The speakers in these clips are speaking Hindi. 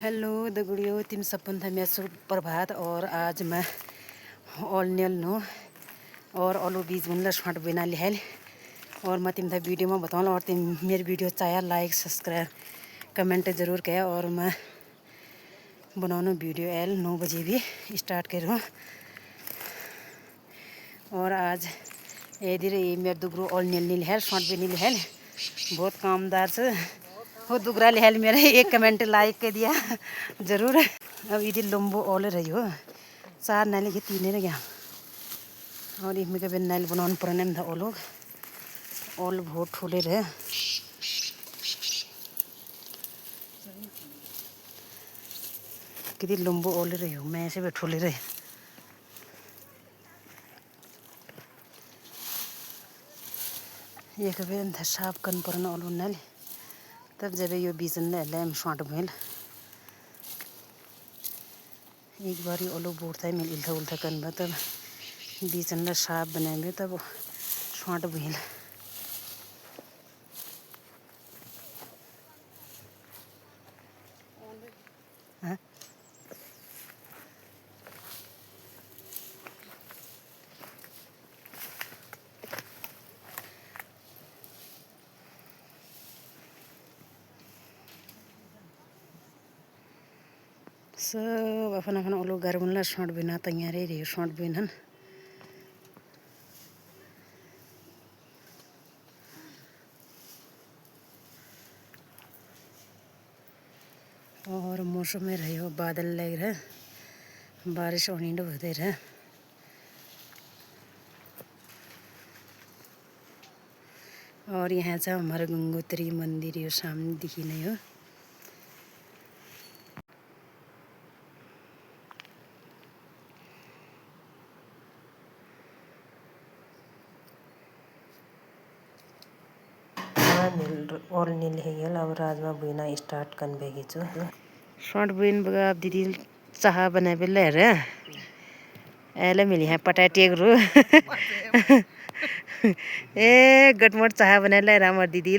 हेलो दगड़ियों, तिम सपन था मैं सुप्रभात। और आज मैं ऑल नेल नो और ऑलो बीज बनला शॉट बना लिहल और मैं तिम था वीडियो में बताऊँ। और तिम मेरी वीडियो चाहे लाइक सब्सक्राइब कमेंट ज़रूर किया। और मैं बनाऊँ वीडियो एल 9 बजे भी स्टार्ट करूँ। और आज इधर ये मेरे दुगरू ऑल नेल नहीं लिहल शॉट भी नहीं लिहल, बहुत कामदार से वो दुगरा लिहल मेरा एक कमेंट लाइक कर दिया ज़रूर। अब इधर लंबो ऑल रही हो 4 नाले के 3 रह गया। और इसमें कभी नाल बनाने पुराने था ओलोग ऑल बहुत ठोले रहे। कितनी लंबो ऑल रही हो मैं ऐसे भी ठोले रहे। ये कभी था साफ कन पुराना ऑल नाल तब जब ये बीजन लैम शॉट भेल एक बार ये ओलो बोर्ड था मिल इल्था उल्था कन बा तब बीजन साफ बनाएंगे तब शॉट भेल। हाँ सब अपन अपन ओलो घर बनला शॉट बिना तैयार रही शॉट बिन और मौसम में रहे हो बादल लग रहा बारिश होनी होते रहे। और यहाँ से हमारा गंगोत्री मंदिर यो सामने दिखी नहीं हो। और नील है अब राजमा बुना स्टार्ट कर बेगी चो शॉर्ट बुन बगा अब दीदी चाह बना पे ले रहे एले मिली है पटाटे रू ए गटमट चाह बना ले रहा हमार दीदी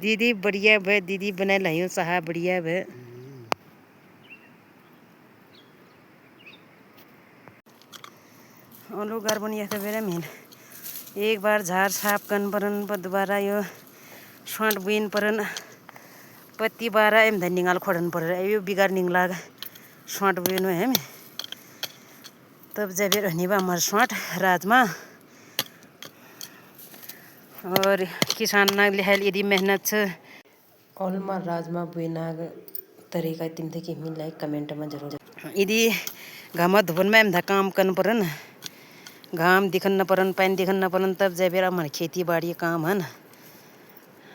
दीदी बढ़िया भे दीदी बना लाई चाह बढ़िया भे। ओलो घर बनिया था बेरा मिल एक बार झाड़ साफ कन परन पर दोबारा यो शॉट बुन परन पत्ती बारा एम धन निकाल खोड़न पर यो बिगाड़ निकला शॉट बुन है तब जब रहनी बा हमारे शॉट राजमा। और किसान ना लिहाल यदि मेहनत से ऑल में राजमा बुना तरीका तिम थे कि मिल लाइक कमेंट में जरूर यदि घाम धुपन में एम काम करन परन घाम दिखन न परन पानी दिखन न परन तब जब हमारे खेती बाड़ी काम है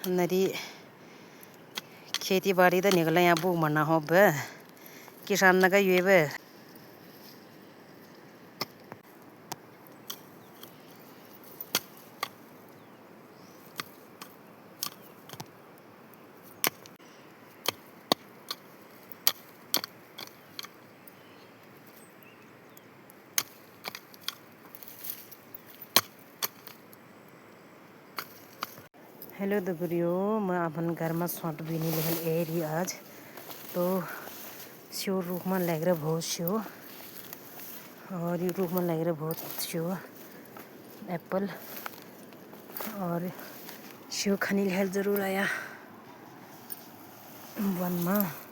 नदी खेती बाड़ी तो निकला यहाँ बुक मरना हो बे किसान न का ये बे। हेलो दगड़ियों, मैं अपन घर में शॉट भी नहीं लिखल ए रही आज तो शो रूप में लग रहा बहुत शो और ये रूप में लग रहा बहुत शो एप्पल और शो खनी लिहल जरूर आया वन में।